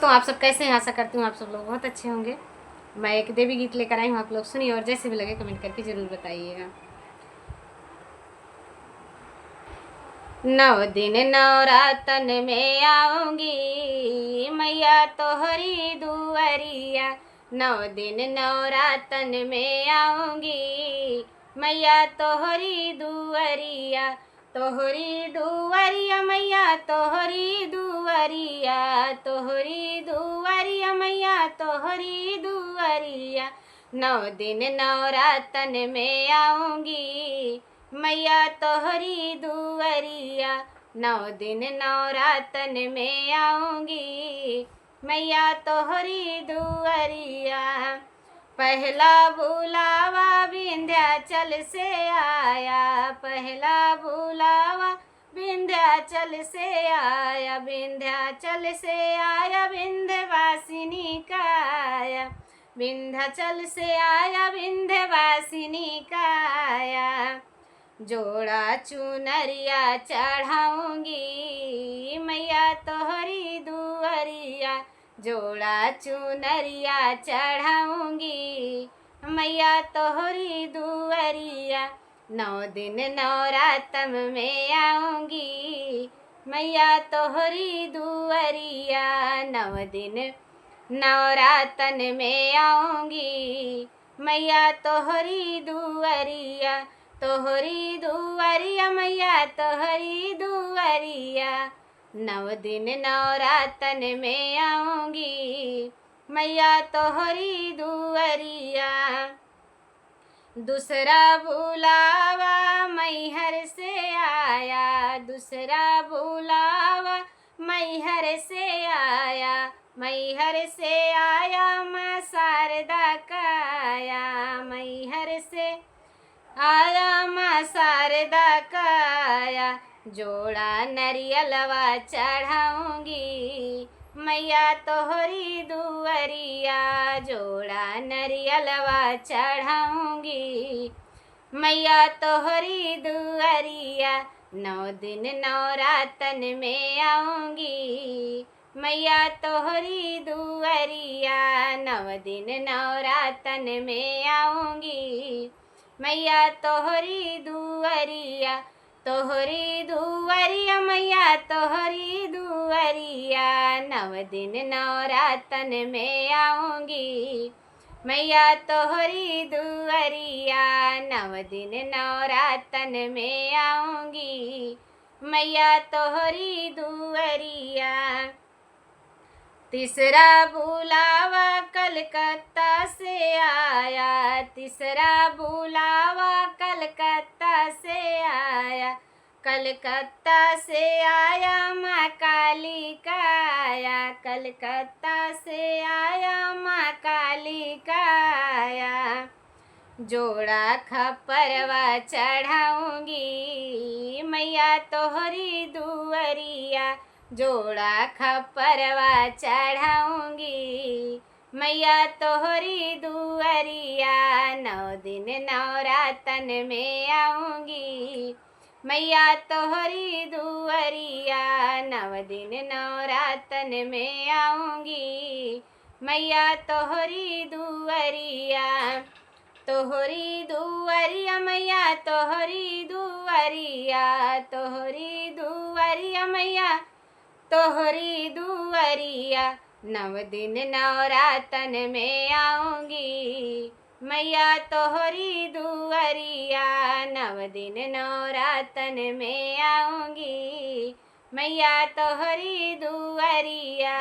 दोस्तों, आप सब कैसे हैं? आशा करती हूँ आप सब लोग बहुत अच्छे होंगे। मैं एक देवी गीत लेकर आई हूँ, आप लोग सुनिए और जैसे भी लगे कमेंट करके ज़रूर बताइएगा। नौ दिन नवरातन में आऊंगी मैया तोहरी दुआरिया। नौ दिन नवरातन में आऊंगी मैया तोहरी दुआरिया। तोहरी दुआरिया मैया तोहरी दुआरिया। तोहरी दुआरिया मैया तोहरी दुआरिया। नौ दिन नवरातन में आऊंगी मैया तोहरी दुआरिया। नौ दिन नवरातन में आऊंगी मैया तोहरी दुआरिया। पहला बुलावा विंध्याचल से आया। पहला बुलावा विंध्याचल से आया। विंध्याचल से आया विंध्यवासिनी का आया। विंध्याचल से आया विंध्यवासिनी का आया। जोड़ा चुनरिया चढ़ाऊंगी मैया तोहरी दुआरिया। जोड़ा चुनरिया चढ़ाऊंगी मैया तोहरी दुआरिया। नौ दिन नवरातन में आऊंगी मैया तोहरी दुआरिया। नौ दिन नवरातन में आऊंगी मैया तोहरी दुआरिया। तोहरी दुआरिया मैया तोहरी दुआरिया। नौ दिन नवरातन में आऊंगी मैया तोहरी दुआरिया। दूसरा बुलावा मैहर से आया। दूसरा बुलावा मैहर से आया। मैहर से आया माँ शारदा का आया। मैहर से आया माँ शारदा का आया। जोड़ा नरियलवा चढ़ाऊंगी मैया तोहरी दुआरिया। जोड़ा नरियलवा चढ़ाऊंगी मैया तोहरी दुआरिया। नौ दिन नवरातन में आऊंगी मैया तोहरी दुआरिया। नौ दिन नवरातन में आऊंगी मैया तोहरी दुआरिया। तोहरी दुआरिया मैया तोहरी दुआरिया। नौ दिन नवरातन में आऊंगी मैया तोहरी दुआरिया। नौ दिन नवरातन में आऊंगी मैया तोहरी दुआरिया। तीसरा बुलावा कलकत्ता से आया। तीसरा बुलावा कलकत्ता से आया। कलकत्ता से आया माँ काली का आया। कलकत्ता से आया माँ काली का आया। जोड़ा खपरवा चढ़ाऊंगी मैया तोहरी दुआरिया। जोड़ा खपरवा चढ़ाऊंगी मैया तोहरी दुआरिया। नौ दिन नवरातन में आऊंगी मैया तोहरी दुआरिया। नौ दिन नवरातन में आऊंगी मैया तोहरी दुआरिया। तोहरी दुआरिया मैया तोहरी दुआरिया। तोहरी दुआरिया मैया तोहरी दुआरिया। नौ दिन नवरातन में आऊंगी मैया तोहरी दुआरिया। नौ दिन नवरातन में आऊंगी मैया तोहरी दुआरिया।